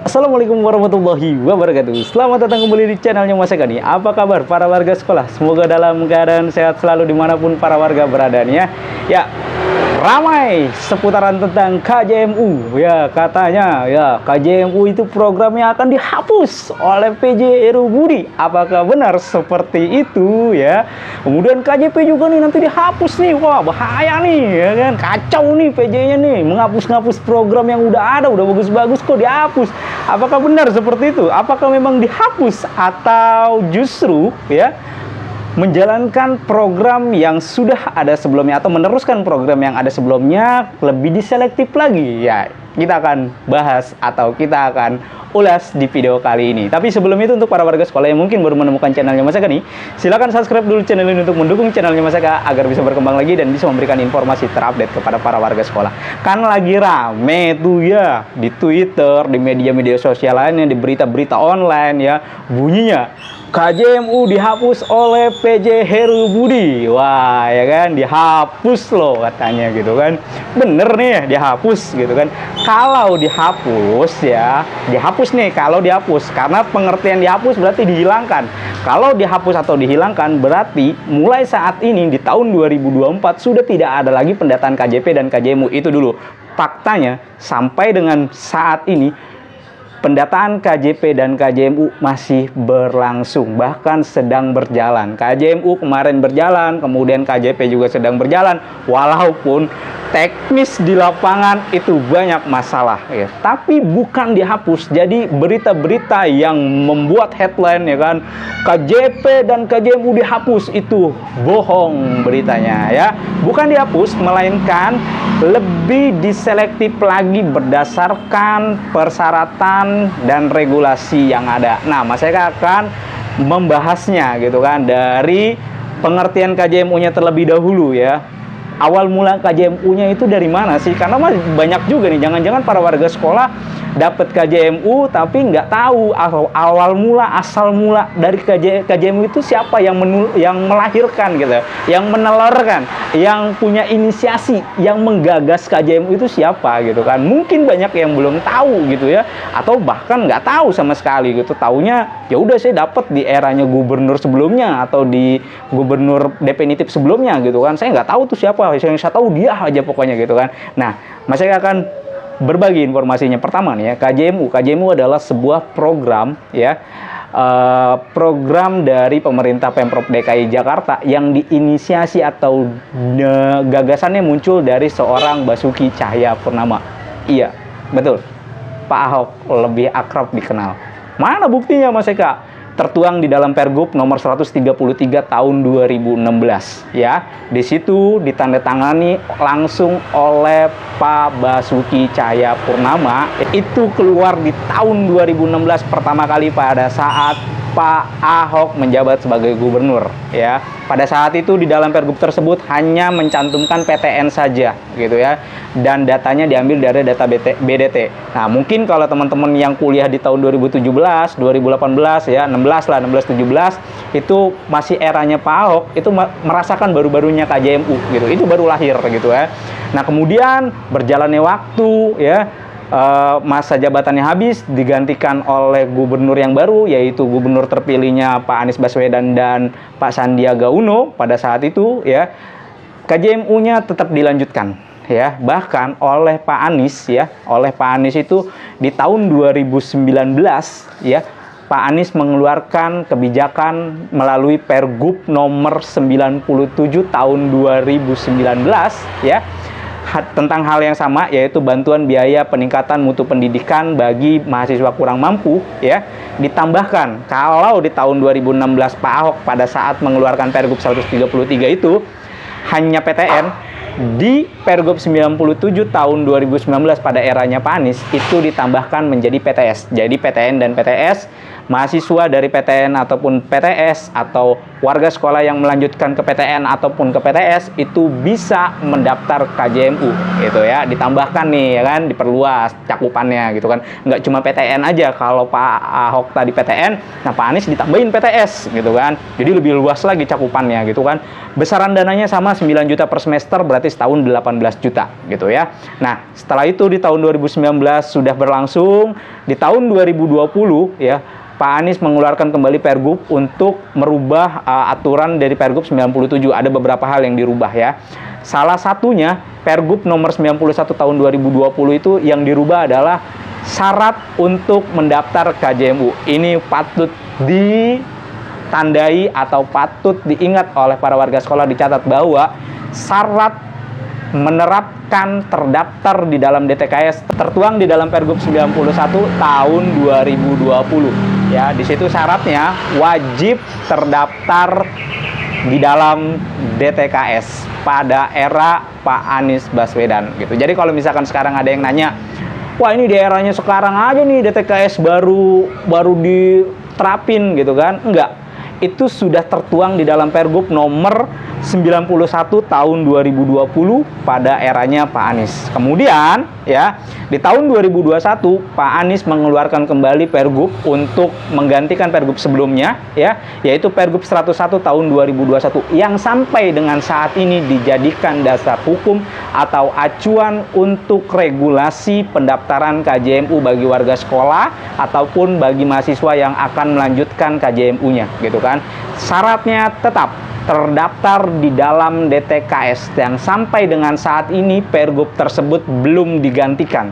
Assalamualaikum warahmatullahi wabarakatuh. Selamat datang kembali di channelnya Mas Eka nih. Apa kabar para warga sekolah? Semoga dalam keadaan sehat selalu dimanapun para warga berada nih ya. Ya, ramai seputaran tentang KJMU. Ya, katanya ya KJMU itu programnya akan dihapus oleh PJ Heru Budi. Apakah benar seperti itu ya? Kemudian KJP juga nih nanti dihapus nih. Wah, bahaya nih ya kan. Kacau nih PJ-nya nih, menghapus-ngapus program yang udah ada, udah bagus-bagus kok dihapus. Apakah benar seperti itu? Apakah memang dihapus atau justru ya menjalankan program yang sudah ada sebelumnya atau meneruskan program yang ada sebelumnya lebih diselektif lagi? Ya, kita akan bahas atau kita akan ulas di video kali ini. Tapi sebelum itu, untuk para warga sekolah yang mungkin baru menemukan channelnya Mas Eka nih, silahkan subscribe dulu channel ini untuk mendukung channelnya Mas Eka agar bisa berkembang lagi dan bisa memberikan informasi terupdate kepada para warga sekolah. Kan lagi rame tuh ya di Twitter, di media-media sosial lainnya, di berita-berita online ya, bunyinya KJMU dihapus oleh PJ Heru Budi. Wah, ya kan, dihapus loh katanya gitu kan. Bener nih ya, dihapus gitu kan. Kalau dihapus ya, dihapus nih kalau dihapus. Karena pengertian dihapus berarti dihilangkan. Kalau dihapus atau dihilangkan berarti mulai saat ini di tahun 2024 sudah tidak ada lagi pendataan KJP dan KJMU. Itu dulu faktanya. Sampai dengan saat ini pendataan KJP dan KJMU masih berlangsung, bahkan sedang berjalan. KJMU kemarin berjalan, kemudian KJP juga sedang berjalan, walaupun teknis di lapangan itu banyak masalah ya. Tapi bukan dihapus. Jadi berita-berita yang membuat headline ya kan, KJP dan KJMU dihapus, itu bohong beritanya ya. Bukan dihapus, melainkan lebih diselektif lagi berdasarkan persyaratan dan regulasi yang ada. Nah, Mas Eka akan membahasnya gitu kan dari pengertian KJMU-nya terlebih dahulu ya. Awal mula KJMU-nya itu dari mana sih? Karena banyak juga nih, jangan-jangan para warga sekolah dapat KJMU tapi nggak tahu awal mula, asal mula dari KJMU itu siapa yang melahirkan gitu, yang menelurkan, yang punya inisiasi, yang menggagas KJMU itu siapa gitu kan. Mungkin banyak yang belum tahu gitu ya, atau bahkan nggak tahu sama sekali gitu. Taunya ya udah saya dapat di eranya gubernur sebelumnya atau di gubernur definitif sebelumnya gitu kan. Saya nggak tahu tuh siapa, yang saya tahu dia aja pokoknya gitu kan. Nah, Mas Eka akan berbagi informasinya. Pertama nih ya, KJMU adalah sebuah program ya, program dari pemerintah Pemprov DKI Jakarta yang diinisiasi atau gagasannya muncul dari seorang Basuki Cahayapurnama. Iya, betul. Pak Ahok lebih akrab dikenal. Mana buktinya Mas Eka? Tertuang di dalam Pergub nomor 133 tahun 2016 ya. Di situ ditandatangani langsung oleh Pak Basuki Cahayapurnama. Itu keluar di tahun 2016 pertama kali pada saat Pak Ahok menjabat sebagai gubernur ya. Pada saat itu di dalam Pergub tersebut hanya mencantumkan PTN saja gitu ya, dan datanya diambil dari data BDT. Nah, mungkin kalau teman-teman yang kuliah di tahun 2017, 2018 ya, 16 lah, 16 17 itu masih eranya Pak Ahok, itu merasakan baru-barunya KJMU gitu. Itu baru lahir gitu ya. Nah, kemudian berjalannya waktu ya, masa jabatannya habis, digantikan oleh gubernur yang baru, yaitu gubernur terpilihnya Pak Anies Baswedan dan Pak Sandiaga Uno pada saat itu ya. KJMU-nya tetap dilanjutkan ya, bahkan oleh Pak Anies ya, oleh Pak Anies itu di tahun 2019 ya, Pak Anies mengeluarkan kebijakan melalui Pergub nomor 97 tahun 2019 ya, tentang hal yang sama, yaitu bantuan biaya peningkatan mutu pendidikan bagi mahasiswa kurang mampu ya. Ditambahkan kalau di tahun 2016 Pak Ahok pada saat mengeluarkan Pergub 133 itu hanya PTN, di Pergub 97 tahun 2019 pada eranya Pak Anies itu ditambahkan menjadi PTS. Jadi PTN dan PTS mahasiswa dari PTN ataupun PTS atau warga sekolah yang melanjutkan ke PTN ataupun ke PTS itu bisa mendaftar KJMU gitu ya. Ditambahkan nih ya kan, diperluas cakupannya gitu kan. Nggak cuma PTN aja, kalau Pak Ahok tadi PTN, nah Pak Anies ditambahin PTS gitu kan. Jadi lebih luas lagi cakupannya gitu kan. Besaran dananya sama 9 juta per semester, berarti setahun 18 juta gitu ya. Nah, setelah itu di tahun 2019 sudah berlangsung, di tahun 2020 ya Pak Anies mengeluarkan kembali Pergub untuk merubah aturan dari Pergub 97. Ada beberapa hal yang dirubah ya. Salah satunya Pergub nomor 91 tahun 2020 itu yang dirubah adalah syarat untuk mendaftar KJMU. Ini patut ditandai atau patut diingat oleh para warga sekolah, dicatat bahwa syarat menerapkan terdaftar di dalam DTKS tertuang di dalam Pergub 91 tahun 2020. Ya, di situ syaratnya wajib terdaftar di dalam DTKS pada era Pak Anies Baswedan gitu. Jadi kalau misalkan sekarang ada yang nanya, wah ini di eranya sekarang aja nih DTKS baru diterapin gitu kan? Enggak. Itu sudah tertuang di dalam Pergub nomor 91 tahun 2020 pada eranya Pak Anies. Kemudian ya, di tahun 2021 Pak Anies mengeluarkan kembali Pergub untuk menggantikan Pergub sebelumnya ya, yaitu Pergub 101 tahun 2021 yang sampai dengan saat ini dijadikan dasar hukum atau acuan untuk regulasi pendaftaran KJMU bagi warga sekolah ataupun bagi mahasiswa yang akan melanjutkan KJMU-nya gitu kan. Syaratnya tetap terdaftar di dalam DTKS dan sampai dengan saat ini Pergub tersebut belum digantikan.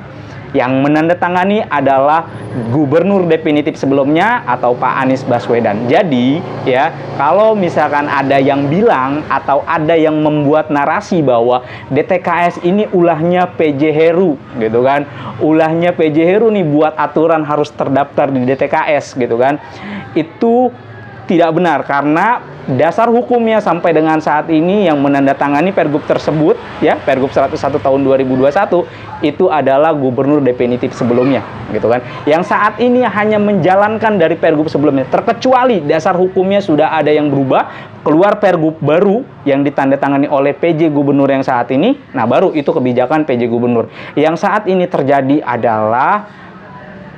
Yang menandatangani adalah gubernur definitif sebelumnya atau Pak Anies Baswedan. Jadi ya, kalau misalkan ada yang bilang atau ada yang membuat narasi bahwa DTKS ini ulahnya PJ Heru gitu kan, ulahnya PJ Heru nih buat aturan harus terdaftar di DTKS gitu kan, itu tidak benar, karena dasar hukumnya sampai dengan saat ini yang menandatangani Pergub tersebut ya, Pergub 101 tahun 2021 itu adalah gubernur definitif sebelumnya gitu kan, yang saat ini hanya menjalankan dari Pergub sebelumnya, terkecuali dasar hukumnya sudah ada yang berubah, keluar Pergub baru yang ditandatangani oleh PJ gubernur yang saat ini, nah baru itu kebijakan PJ gubernur. Yang saat ini terjadi adalah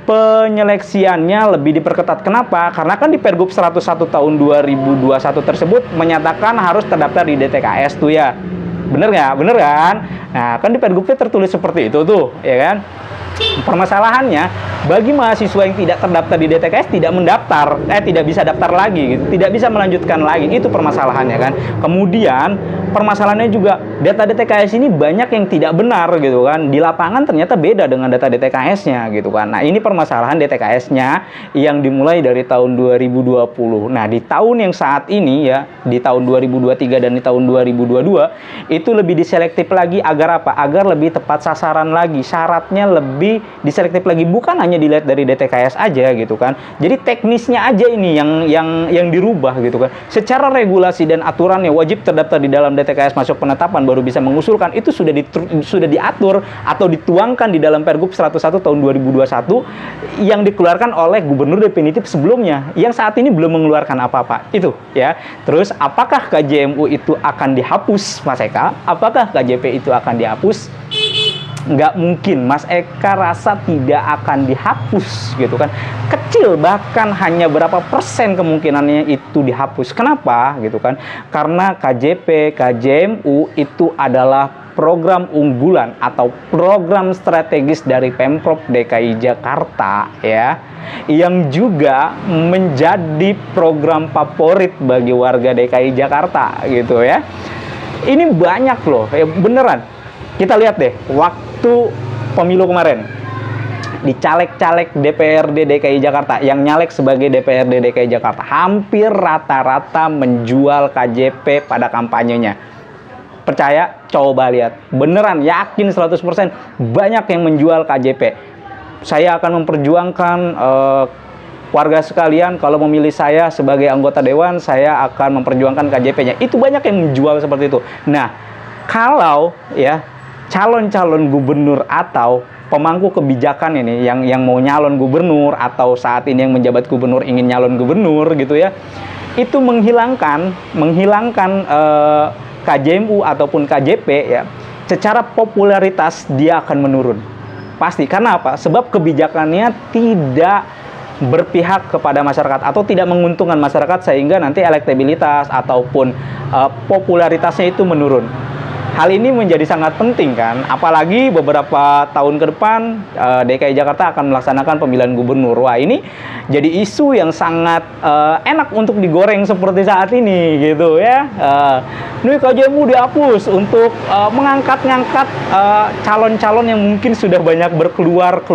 penyeleksiannya lebih diperketat. Kenapa? Karena kan di Pergub 101 tahun 2021 tersebut menyatakan harus terdaftar di DTKS tuh ya. Bener nggak? Bener kan? Nah, kan di Pergubnya tertulis seperti itu tuh, ya kan? Permasalahannya, bagi mahasiswa yang tidak terdaftar di DTKS tidak bisa daftar lagi gitu, tidak bisa melanjutkan lagi, itu permasalahannya kan. Kemudian permasalahannya juga data DTKS ini banyak yang tidak benar gitu kan, di lapangan ternyata beda dengan data DTKS-nya gitu kan. Nah, ini permasalahan DTKS-nya yang dimulai dari tahun 2020. Nah, di tahun yang saat ini ya, di tahun 2023 dan di tahun 2022 itu lebih diselektif lagi agar apa? Agar lebih tepat sasaran lagi, syaratnya lebih diselektif lagi, bukan hanya dilihat dari DTKS aja gitu kan. Jadi teknisnya aja ini yang dirubah gitu kan. Secara regulasi dan aturannya wajib terdaftar di dalam DTKS masuk penetapan baru bisa mengusulkan, itu sudah diatur atau dituangkan di dalam Pergub 101 tahun 2021 yang dikeluarkan oleh gubernur definitif sebelumnya yang saat ini belum mengeluarkan apa-apa itu ya. Terus apakah KJMU itu akan dihapus, Mas Eka? Apakah KJP itu akan dihapus? Nggak mungkin, Mas Eka rasa tidak akan dihapus gitu kan. Kecil, bahkan hanya berapa persen kemungkinannya itu dihapus. Kenapa gitu kan? Karena KJP, KJMU itu adalah program unggulan atau program strategis dari Pemprov DKI Jakarta ya, yang juga menjadi program favorit bagi warga DKI Jakarta gitu ya. Ini banyak loh, ya beneran. Kita lihat deh, waktu pemilu kemarin, di caleg-caleg DPRD DKI Jakarta, yang nyalek sebagai DPRD DKI Jakarta, hampir rata-rata menjual KJP pada kampanyenya. Percaya? Coba lihat. Beneran, yakin 100%, banyak yang menjual KJP. Saya akan memperjuangkan warga sekalian, kalau memilih saya sebagai anggota dewan, saya akan memperjuangkan KJP-nya. Itu banyak yang menjual seperti itu. Nah, kalau ya calon-calon gubernur atau pemangku kebijakan ini yang mau nyalon gubernur atau saat ini yang menjabat gubernur ingin nyalon gubernur gitu ya, itu menghilangkan KJMU ataupun KJP ya, secara popularitas dia akan menurun. Pasti. Karena apa? Sebab kebijakannya tidak berpihak kepada masyarakat atau tidak menguntungkan masyarakat sehingga nanti elektabilitas ataupun popularitasnya itu menurun. Hal ini menjadi sangat penting kan, apalagi beberapa tahun ke depan DKI Jakarta akan melaksanakan pemilihan gubernur. Wah, ini jadi isu yang sangat enak untuk digoreng seperti saat ini gitu ya. Ini KJMU dihapus untuk mengangkat-ngangkat calon-calon yang mungkin sudah banyak keluar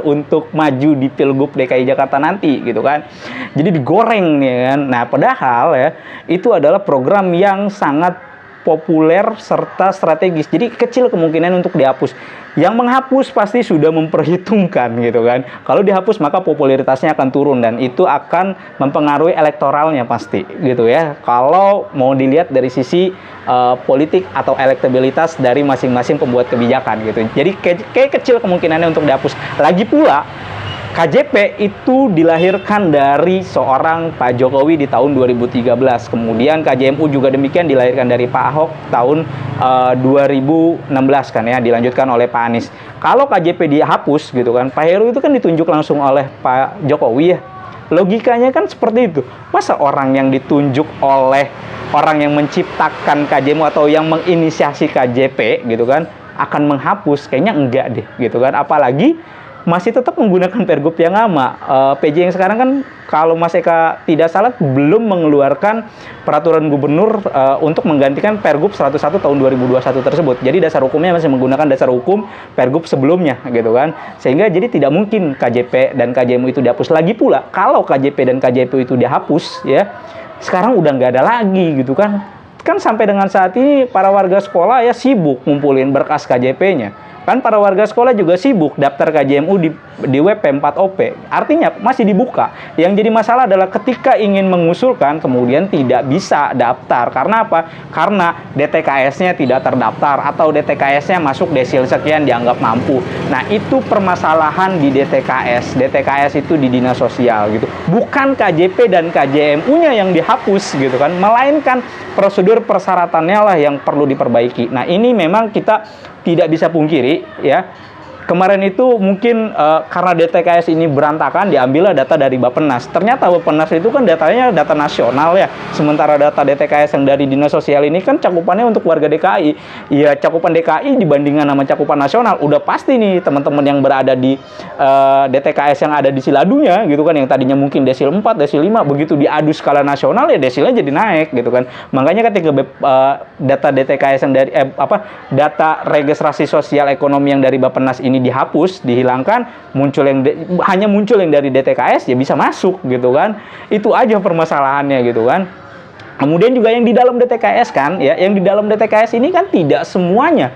untuk maju di Pilgub DKI Jakarta nanti gitu kan. Jadi digoreng ya kan. Nah, padahal ya itu adalah program yang sangat populer serta strategis. Jadi kecil kemungkinan untuk dihapus. Yang menghapus pasti sudah memperhitungkan gitu kan. Kalau dihapus maka popularitasnya akan turun dan itu akan mempengaruhi elektoralnya pasti gitu ya. Kalau mau dilihat dari sisi politik atau elektabilitas dari masing-masing pembuat kebijakan gitu. Jadi kayak kecil kemungkinannya untuk dihapus. Lagi pula KJP itu dilahirkan dari seorang Pak Jokowi di tahun 2013. Kemudian KJMU juga demikian dilahirkan dari Pak Ahok tahun 2016 kan ya, dilanjutkan oleh Pak Anies. Kalau KJP dihapus gitu kan, Pak Heru itu kan ditunjuk langsung oleh Pak Jokowi ya. Logikanya kan seperti itu. Masa orang yang ditunjuk oleh orang yang menciptakan KJMU atau yang menginisiasi KJP gitu kan akan menghapus? Kayaknya enggak deh gitu kan. Apalagi masih tetap menggunakan Pergub yang lama. PJ yang sekarang kan kalau Mas Eka tidak salah belum mengeluarkan peraturan gubernur untuk menggantikan Pergub 101 tahun 2021 tersebut. Jadi dasar hukumnya masih menggunakan dasar hukum Pergub sebelumnya gitu kan. Sehingga jadi tidak mungkin KJP dan KJMU itu dihapus. Lagi pula kalau KJP dan KJP itu dihapus ya, sekarang udah nggak ada lagi gitu kan. Kan sampai dengan saat ini para warga sekolah ya sibuk ngumpulin berkas KJP-nya. Kan para warga sekolah juga sibuk daftar KJMU di web P4OP. Artinya masih dibuka. Yang jadi masalah adalah ketika ingin mengusulkan kemudian tidak bisa daftar. Karena apa? Karena DTKS-nya tidak terdaftar atau DTKS-nya masuk desil sekian dianggap mampu. Nah, itu permasalahan di DTKS. DTKS itu di Dinas Sosial gitu. Bukan KJP dan KJMU-nya yang dihapus gitu kan, melainkan prosedur persyaratannya lah yang perlu diperbaiki. Nah, ini memang kita tidak bisa pungkiri ya. Kemarin itu mungkin karena DTKS ini berantakan, diambillah data dari Bappenas. Ternyata Bappenas itu kan datanya data nasional ya. Sementara data DTKS yang dari Dinas Sosial ini kan cakupannya untuk warga DKI. Ya cakupan DKI dibandingkan sama cakupan nasional, udah pasti nih teman-teman yang berada di DTKS yang ada di Siladunya gitu kan, yang tadinya mungkin desil 4, desil 5, begitu diadu skala nasional ya desilnya jadi naik gitu kan. Makanya ketika data DTKS yang dari data registrasi sosial ekonomi yang dari Bappenas ini dihapus, dihilangkan, hanya muncul yang dari DTKS ya bisa masuk gitu kan. Itu aja permasalahannya gitu kan. Kemudian juga yang di dalam DTKS kan ya, yang di dalam DTKS ini kan tidak semuanya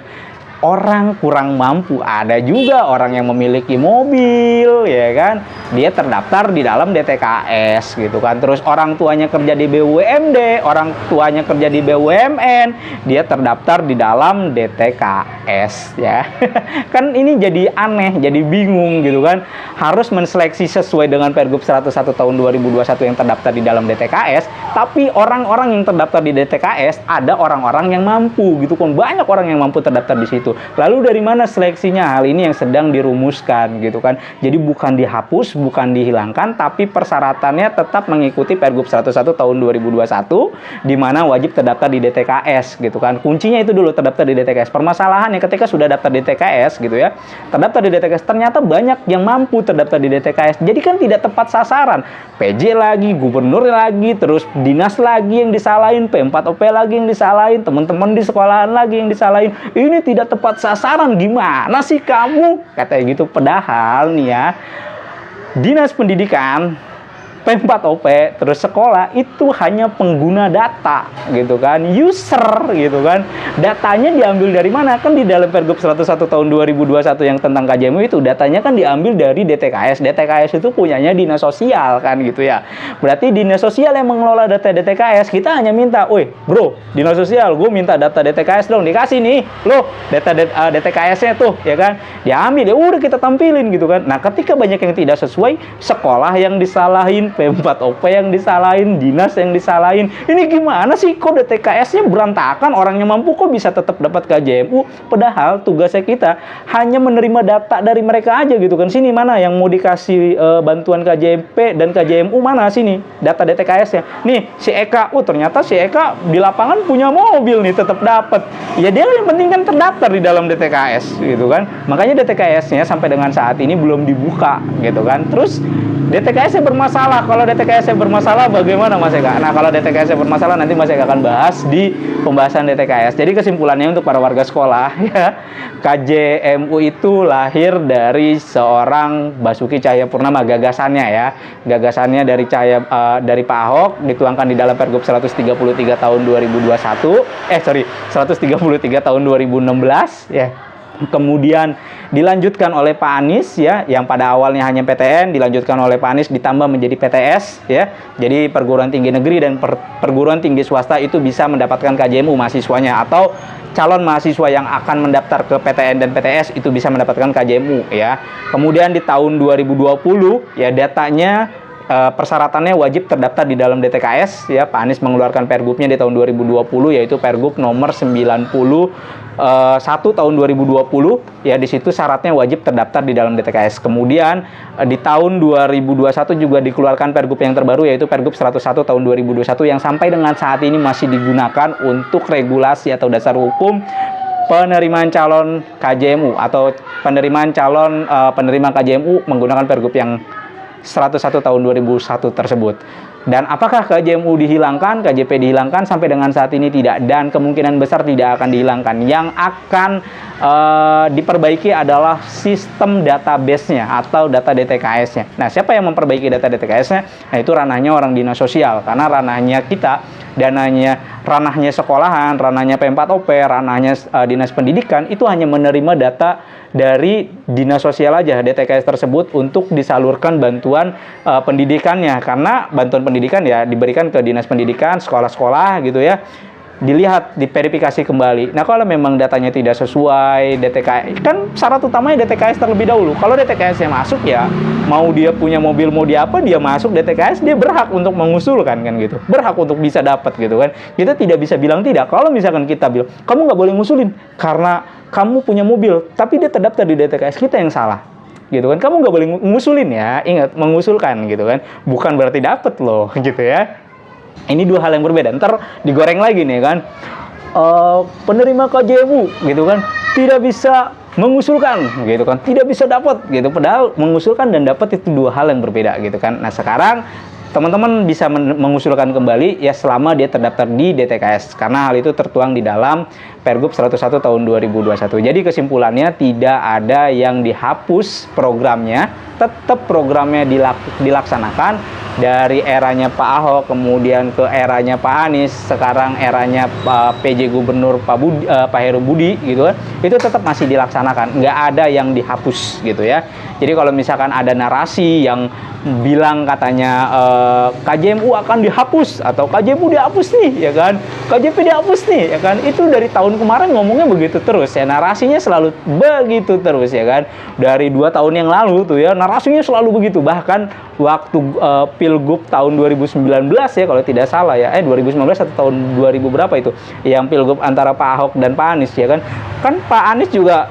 orang kurang mampu. Ada juga orang yang memiliki mobil ya kan, dia terdaftar di dalam DTKS gitu kan. Terus orang tuanya kerja di BUMD, orang tuanya kerja di BUMN, dia terdaftar di dalam DTKS ya. Kan ini jadi aneh, jadi bingung gitu kan. Harus menseleksi sesuai dengan Pergub 101 tahun 2021 yang terdaftar di dalam DTKS, tapi orang-orang yang terdaftar di DTKS ada orang-orang yang mampu gitu kan. Banyak orang yang mampu terdaftar di situ. Lalu dari mana seleksinya? Hal ini yang sedang dirumuskan gitu kan. Jadi bukan dihapus, bukan dihilangkan, tapi persyaratannya tetap mengikuti Pergub 101 tahun 2021 di mana wajib terdaftar di DTKS gitu kan. Kuncinya itu dulu, terdaftar di DTKS. Permasalahannya ketika sudah daftar di DTKS gitu ya, terdaftar di DTKS ternyata banyak yang mampu terdaftar di DTKS. Jadi kan tidak tepat sasaran. PJ lagi, gubernur lagi, terus dinas lagi yang disalahin, P4OP lagi yang disalahin, teman-teman di sekolahan lagi yang disalahin. Ini tidak tepat sasaran, gimana sih kamu? Katanya gitu. Padahal nih ya, Dinas Pendidikan P4OP terus sekolah itu hanya pengguna data gitu kan, user gitu kan. Datanya diambil dari mana? Kan di dalam Pergub 101 tahun 2021 yang tentang KJMU itu datanya kan diambil dari DTKS. DTKS itu punyanya Dinas Sosial kan gitu ya. Berarti Dinas Sosial yang mengelola data DTKS. Kita hanya minta, "Woi, bro, Dinas Sosial, gue minta data DTKS dong." Dikasih nih, "Loh, data DTKS-nya tuh," ya kan. Diambil, ya udah kita tampilin gitu kan. Nah, ketika banyak yang tidak sesuai, sekolah yang disalahin, P4OP yang disalahin, dinas yang disalahin. Ini gimana sih kok DTKS-nya berantakan, orangnya mampu kok bisa tetap dapat KJMU, padahal tugasnya kita hanya menerima data dari mereka aja gitu kan. Sini mana yang mau dikasih bantuan KJP dan KJMU, mana sini data DTKS-nya. Nih si Eka, ternyata si Eka di lapangan punya mobil nih, tetap dapat. Ya dia yang penting kan terdaftar di dalam DTKS gitu kan. Makanya DTKS-nya sampai dengan saat ini belum dibuka gitu kan. Terus DTKS-nya bermasalah. Kalau DTKS-nya bermasalah bagaimana Mas Eka? Nah, kalau DTKS-nya bermasalah nanti Mas Eka akan bahas di pembahasan DTKS. Jadi kesimpulannya untuk para warga sekolah ya, KJMU itu lahir dari seorang Basuki Cahayapurnama, gagasannya ya. Gagasannya dari Pak Ahok, dituangkan di dalam Pergub 133 tahun 2021. 133 tahun 2016 ya. Kemudian dilanjutkan oleh Pak Anies ya, yang pada awalnya hanya PTN, dilanjutkan oleh Pak Anies ditambah menjadi PTS ya. Jadi perguruan tinggi negeri dan perguruan tinggi swasta itu bisa mendapatkan KJMU mahasiswanya, atau calon mahasiswa yang akan mendaftar ke PTN dan PTS itu bisa mendapatkan KJMU ya. Kemudian di tahun 2020 ya, datanya persyaratannya wajib terdaftar di dalam DTKS ya. Pak Anies mengeluarkan pergubnya di tahun 2020, yaitu Pergub nomor 91 tahun 2020 ya. Di situ syaratnya wajib terdaftar di dalam DTKS. Kemudian di tahun 2021 juga dikeluarkan pergub yang terbaru, yaitu Pergub 101 tahun 2021 yang sampai dengan saat ini masih digunakan untuk regulasi atau dasar hukum penerimaan calon KJMU atau penerimaan calon penerima KJMU menggunakan pergub yang 101 tahun 2001 tersebut. Dan apakah KJMU dihilangkan, KJP dihilangkan? Sampai dengan saat ini tidak, dan kemungkinan besar tidak akan dihilangkan. Yang akan diperbaiki adalah sistem database-nya atau data DTKS-nya. Nah, siapa yang memperbaiki data DTKS-nya? Nah, itu ranahnya orang Dinas Sosial, karena ranahnya kita, ranahnya sekolahan, ranahnya P4OP, ranahnya Dinas Pendidikan, itu hanya menerima data dari Dinas Sosial aja, DTKS tersebut, untuk disalurkan bantuan pendidikannya. Karena bantuan pendidikan ya diberikan ke Dinas Pendidikan, sekolah-sekolah gitu ya. Dilihat, diverifikasi kembali. Nah, kalau memang datanya tidak sesuai, DTKS kan syarat utamanya DTKS terlebih dahulu. Kalau DTKS-nya masuk ya, mau dia punya mobil, mau dia apa, dia masuk DTKS, dia berhak untuk mengusulkan kan gitu. Berhak untuk bisa dapat gitu kan. Kita tidak bisa bilang tidak. Kalau misalkan kita bilang, "Kamu nggak boleh ngusulin karena kamu punya mobil," tapi dia terdaftar di DTKS, kita yang salah. Gitu kan. Kamu nggak boleh ngusulin ya. Ingat, mengusulkan gitu kan. Bukan berarti dapat loh gitu ya. Ini dua hal yang berbeda. Ntar digoreng lagi nih kan. Penerima KJMU gitu kan tidak bisa mengusulkan gitu kan, tidak bisa dapat gitu. Padahal mengusulkan dan dapat itu dua hal yang berbeda gitu kan. Nah, sekarang teman-teman bisa mengusulkan kembali ya selama dia terdaftar di DTKS, karena hal itu tertuang di dalam Pergub 101 tahun 2021. Jadi kesimpulannya, tidak ada yang dihapus programnya, tetap programnya dilaksanakan dari eranya Pak Ahok, kemudian ke eranya Pak Anies, sekarang eranya PJ Gubernur Pak Heru Budi gitu kan. Itu tetap masih dilaksanakan, nggak ada yang dihapus gitu ya. Jadi kalau misalkan ada narasi yang bilang katanya KJMU akan dihapus atau KJMU dihapus nih ya kan, KJP dihapus nih ya kan, itu dari tahun kemarin ngomongnya begitu terus ya, narasinya selalu begitu terus ya kan. Dari 2 tahun yang lalu tuh ya narasinya selalu begitu, bahkan waktu Pilgub tahun 2019 ya kalau tidak salah ya, 2019 atau tahun 2000 berapa itu yang Pilgub antara Pak Ahok dan Pak Anies ya kan. Kan Pak Anies juga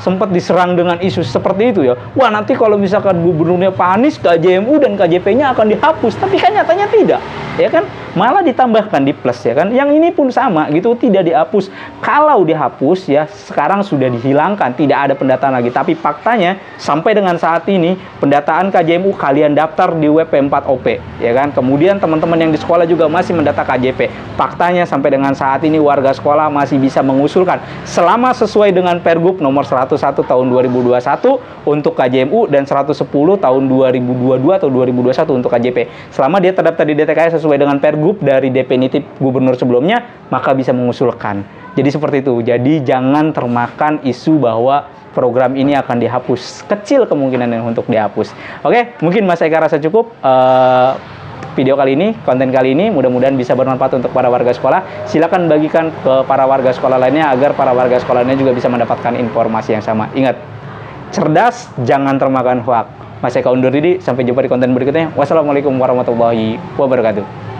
sempat diserang dengan isu seperti itu ya. Wah, nanti kalau misalkan gubernurnya Pak Anies, KJMU dan KJP-nya akan dihapus. Tapi kan nyatanya tidak. ya kan, malah ditambahkan di plus, ya kan. Yang ini pun sama gitu, tidak dihapus. Kalau dihapus ya sekarang sudah dihilangkan, tidak ada pendataan lagi. Tapi faktanya sampai dengan saat ini pendataan KJMU kalian daftar di web P4OP, ya kan. Kemudian teman-teman yang di sekolah juga masih mendata KJP. Faktanya sampai dengan saat ini warga sekolah masih bisa mengusulkan selama sesuai dengan Pergub nomor 101 tahun 2021 untuk KJMU dan 110 tahun 2022 atau 2021 untuk KJP. Selama dia terdaftar di DTKS sesuai dengan Pergub dari definitif gubernur sebelumnya, maka bisa mengusulkan. Jadi seperti itu. Jadi jangan termakan isu bahwa program ini akan dihapus. Kecil kemungkinannya untuk dihapus. Oke, mungkin Mas Eka rasa cukup video kali ini, konten kali ini. Mudah-mudahan bisa bermanfaat untuk para warga sekolah. Silakan bagikan ke para warga sekolah lainnya agar para warga sekolah lainnya juga bisa mendapatkan informasi yang sama. Ingat, cerdas, jangan termakan hoak. Mas Eka undur diri, sampai jumpa di konten berikutnya. Wassalamualaikum warahmatullahi wabarakatuh.